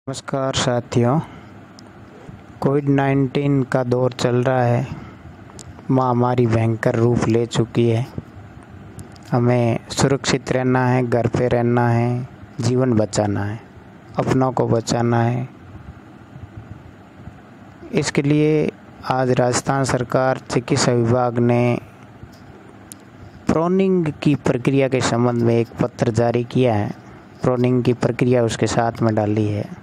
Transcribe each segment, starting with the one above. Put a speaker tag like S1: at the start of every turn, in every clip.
S1: नमस्कार साथियों। कोविड-19 का दौर चल रहा है। महामारी भयंकर रूप ले चुकी है। हमें सुरक्षित रहना है, घर पे रहना है, जीवन बचाना है, अपनों को बचाना है। इसके लिए आज राजस्थान सरकार चिकित्सा विभाग ने प्रोनिंग की प्रक्रिया के संबंध में एक पत्र जारी किया है। प्रोनिंग की प्रक्रिया उसके साथ में डाली है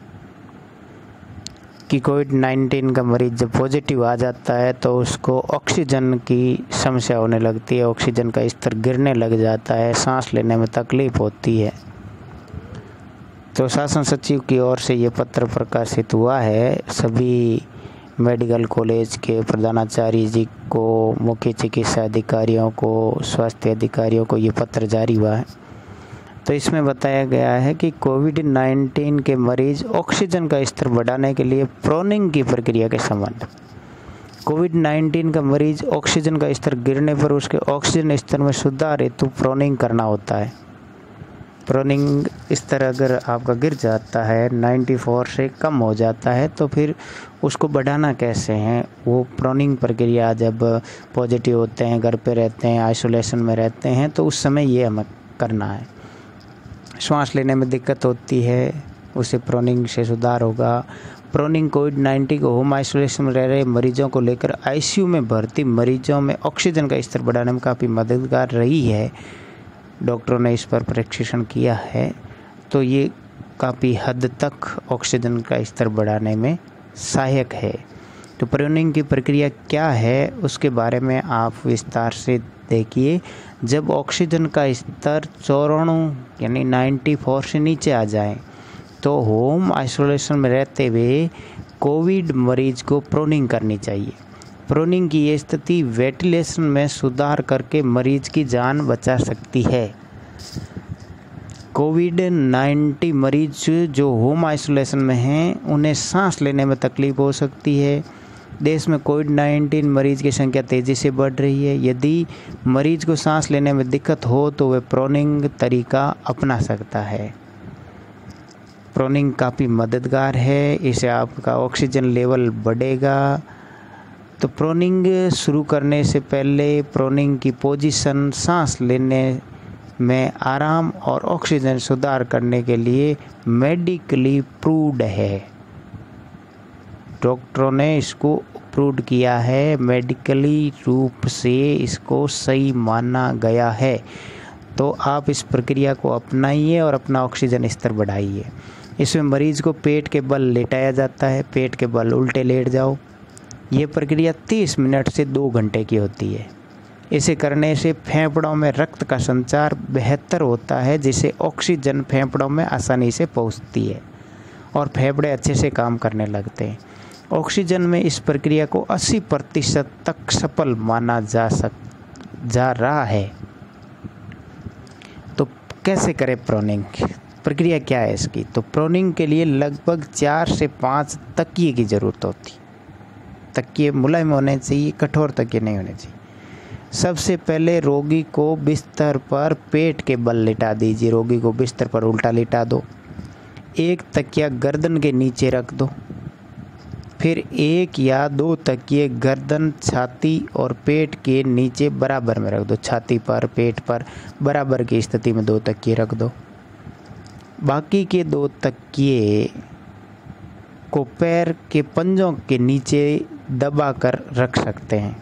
S1: कि कोविड-19 का मरीज जब पॉजिटिव आ जाता है तो उसको ऑक्सीजन की समस्या होने लगती है, ऑक्सीजन का स्तर गिरने लग जाता है, सांस लेने में तकलीफ होती है। तो शासन सचिव की ओर से ये पत्र प्रकाशित हुआ है। सभी मेडिकल कॉलेज के प्रधानाचार्य जी को, मुख्य चिकित्सा अधिकारियों को, स्वास्थ्य अधिकारियों को ये पत्र जारी हुआ है। तो इसमें बताया गया है कि कोविड-19 के मरीज ऑक्सीजन का स्तर बढ़ाने के लिए प्रोनिंग की प्रक्रिया के संबंध। कोविड-19 का मरीज ऑक्सीजन का स्तर गिरने पर उसके ऑक्सीजन स्तर में सुधार हेतु प्रोनिंग करना होता है। प्रोनिंग स्तर अगर आपका गिर जाता है, 94 से कम हो जाता है, तो फिर उसको बढ़ाना कैसे है? वो प्रोनिंग प्रक्रिया जब पॉजिटिव होते हैं, घर पे रहते हैं, आइसोलेशन में रहते हैं, तो उस समय ये हमें करना है। श्वास लेने में दिक्कत होती है, उसे प्रोनिंग से सुधार होगा। प्रोनिंग कोविड-19 को होम आइसोलेशन में रह रहे मरीजों को लेकर आईसीयू में भर्ती मरीजों में ऑक्सीजन का स्तर बढ़ाने में काफ़ी मददगार रही है। डॉक्टरों ने इस पर परीक्षण किया है, तो ये काफ़ी हद तक ऑक्सीजन का स्तर बढ़ाने में सहायक है। तो प्रोनिंग की प्रक्रिया क्या है उसके बारे में आप विस्तार से देखिए। जब ऑक्सीजन का स्तर 94 यानी 94 से नीचे आ जाए तो होम आइसोलेशन में रहते हुए कोविड मरीज को प्रोनिंग करनी चाहिए। प्रोनिंग की ये स्थिति वेंटिलेशन में सुधार करके मरीज की जान बचा सकती है। कोविड-19 मरीज जो होम आइसोलेशन में हैं उन्हें सांस लेने में तकलीफ हो सकती है। देश में कोविड-19 मरीज की संख्या तेज़ी से बढ़ रही है। यदि मरीज को सांस लेने में दिक्कत हो तो वह प्रोनिंग तरीका अपना सकता है। प्रोनिंग काफ़ी मददगार है, इससे आपका ऑक्सीजन लेवल बढ़ेगा। तो प्रोनिंग शुरू करने से पहले प्रोनिंग की पोजीशन सांस लेने में आराम और ऑक्सीजन सुधार करने के लिए मेडिकली प्रूव्ड है। डॉक्टरों ने इसको अप्रूव किया है, मेडिकली रूप से इसको सही माना गया है। तो आप इस प्रक्रिया को अपनाइए और अपना ऑक्सीजन स्तर बढ़ाइए। इसमें मरीज को पेट के बल लेटाया जाता है, पेट के बल उल्टे लेट जाओ। ये प्रक्रिया 30 मिनट से 2 घंटे की होती है। इसे करने से फेफड़ों में रक्त का संचार बेहतर होता है, जिससे ऑक्सीजन फेफड़ों में आसानी से पहुंचती है और फेफड़े अच्छे से काम करने लगते हैं। ऑक्सीजन में इस प्रक्रिया को 80% तक सफल माना जा रहा है। तो कैसे करें प्रोनिंग? प्रक्रिया क्या है इसकी? तो प्रोनिंग के लिए लगभग 4 से 5 तकिए की ज़रूरत होती। तकिए मुलायम होने चाहिए, कठोर तकिए नहीं होने चाहिए। सबसे पहले रोगी को बिस्तर पर पेट के बल लिटा दीजिए। रोगी को बिस्तर पर उल्टा लिटा दो। एक तकिया गर्दन के नीचे रख दो। फिर 1 या 2 तकिए गर्दन, छाती और पेट के नीचे बराबर में रख दो। छाती पर, पेट पर बराबर की स्थिति में 2 तकिए रख दो। बाकी के 2 तकिए को पैर के पंजों के नीचे दबाकर रख सकते हैं।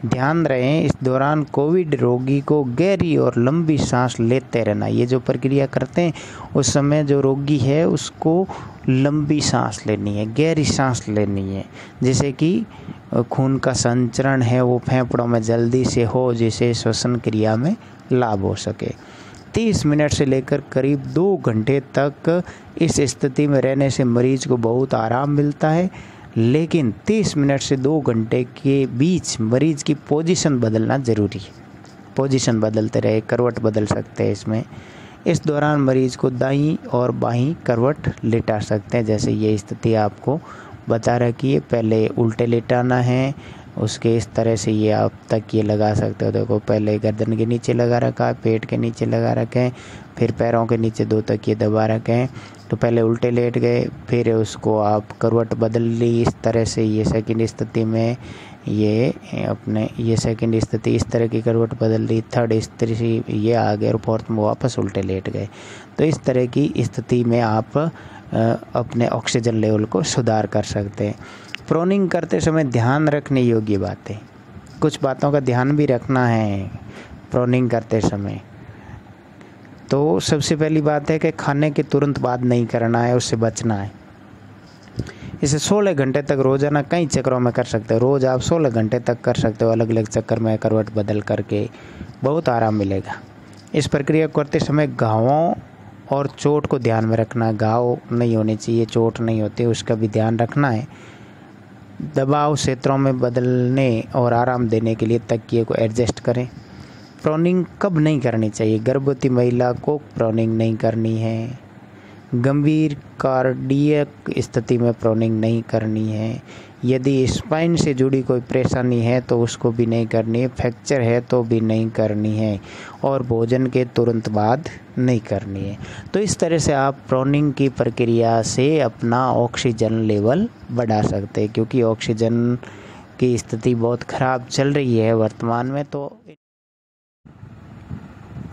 S1: ध्यान रहे इस दौरान कोविड रोगी को गहरी और लंबी सांस लेते रहना। ये जो प्रक्रिया करते हैं उस समय जो रोगी है उसको लंबी सांस लेनी है, गहरी सांस लेनी है, जिससे कि खून का संचरण है वो फेफड़ों में जल्दी से हो, जिससे श्वसन क्रिया में लाभ हो सके। 30 मिनट से लेकर करीब 2 घंटे तक इस स्थिति में रहने से मरीज को बहुत आराम मिलता है। लेकिन 30 मिनट से 2 घंटे के बीच मरीज की पोजीशन बदलना ज़रूरी है। पोजीशन बदलते रहे, करवट बदल सकते हैं इसमें। इस दौरान मरीज को दाईं और बाईं करवट लेटा सकते हैं। जैसे ये स्थिति आपको बता रखी है, पहले उल्टे लेटाना है, उसके इस तरह से ये आप तकिए लगा सकते हो। देखो पहले गर्दन के नीचे लगा रखा है, पेट के नीचे लगा रखे हैं, फिर पैरों के नीचे 2 तकिए दबा रखे हैं। तो पहले उल्टे लेट गए, फिर उसको आप करवट बदल ली इस तरह से, ये सेकंड स्थिति में, ये सेकंड स्थिति, इस तरह की करवट बदल ली, थर्ड स्थिति ये आ गए और फोर्थ में वापस उल्टे लेट गए। तो इस तरह की स्थिति में आप अपने ऑक्सीजन लेवल को सुधार कर सकते हैं। प्रोनिंग करते समय ध्यान रखने योग्य बातें, कुछ बातों का ध्यान भी रखना है प्रोनिंग करते समय। तो सबसे पहली बात है कि खाने के तुरंत बाद नहीं करना है, उससे बचना है। इसे 16 घंटे तक रोज़ाना कई चक्रों में कर सकते हो। रोज़ आप 16 घंटे तक कर सकते हो, अलग अलग चक्कर में करवट बदल करके, बहुत आराम मिलेगा। इस प्रक्रिया को करते समय घावों और चोट को ध्यान में रखना है। घाव नहीं होने चाहिए, चोट नहीं होती, उसका भी ध्यान रखना है। दबाव क्षेत्रों में बदलने और आराम देने के लिए तकिए को एडजस्ट करें। प्रोनिंग कब नहीं करनी चाहिए? गर्भवती महिला को प्रोनिंग नहीं करनी है। गंभीर कार्डियक स्थिति में प्रोनिंग नहीं करनी है। यदि स्पाइन से जुड़ी कोई परेशानी है तो उसको भी नहीं करनी है। फ्रैक्चर है तो भी नहीं करनी है, और भोजन के तुरंत बाद नहीं करनी है। तो इस तरह से आप प्रोनिंग की प्रक्रिया से अपना ऑक्सीजन लेवल बढ़ा सकते हैं, क्योंकि ऑक्सीजन की स्थिति बहुत ख़राब चल रही है वर्तमान में। तो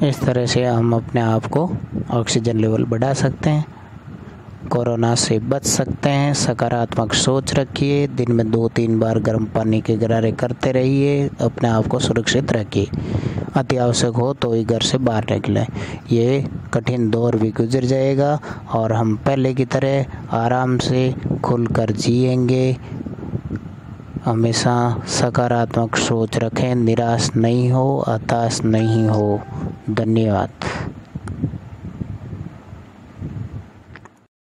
S1: इस तरह से हम अपने आप को ऑक्सीजन लेवल बढ़ा सकते हैं, कोरोना से बच सकते हैं। सकारात्मक सोच रखिए, दिन में 2-3 बार गर्म पानी के गरारे करते रहिए, अपने आप को सुरक्षित रखिए। अति आवश्यक हो तो ही घर से बाहर निकलें। ये कठिन दौर भी गुजर जाएगा और हम पहले की तरह आराम से खुलकर जिएंगे। हमेशा सकारात्मक सोच रखें, निराश नहीं हो, हताश नहीं हो। धन्यवाद।